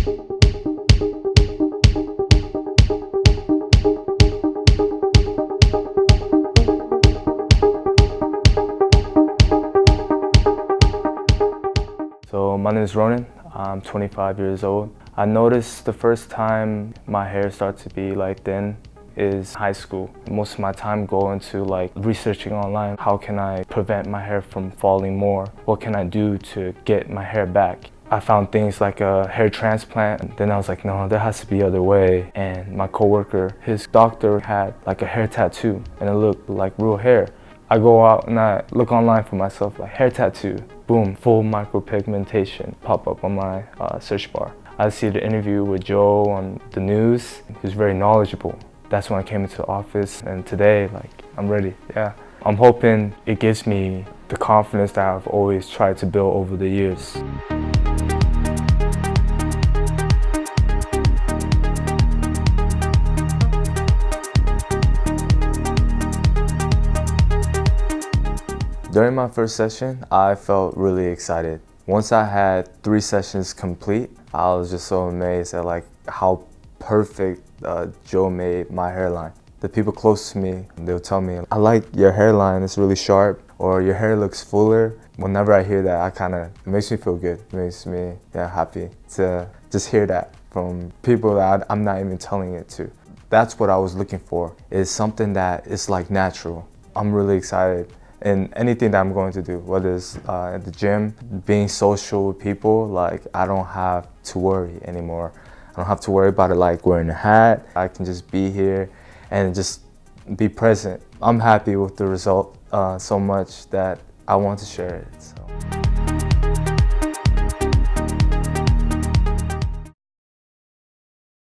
So my name is Ronan. I'm 25 years old. I noticed the first time my hair started to be like thin is high school. Most of my time go into like researching online. How can I prevent my hair from falling more? What can I do to get my hair back? I found things like a hair transplant. Then I was like, no, there has to be other way. And my coworker, his doctor had like a hair tattoo and it looked like real hair. I go out and I look online for myself, like hair tattoo, boom, full micropigmentation pop up on my search bar. I see the interview with Joe on the news. He was very knowledgeable. That's when I came into the office, and today, like, I'm ready, yeah. I'm hoping it gives me the confidence that I've always tried to build over the years. During my first session, I felt really excited. Once I had 3 sessions complete, I was just so amazed at like how perfect Joe made my hairline. The people close to me, they'll tell me, I like your hairline, it's really sharp, or your hair looks fuller. Whenever I hear that, it makes me feel good. It makes me happy to just hear that from people that I'm not even telling it to. That's what I was looking for, is something that is like natural. I'm really excited. And anything that I'm going to do, whether it's at the gym, being social with people, like I don't have to worry anymore. I don't have to worry about it like wearing a hat. I can just be here and just be present. I'm happy with the result so much that I want to share it. So.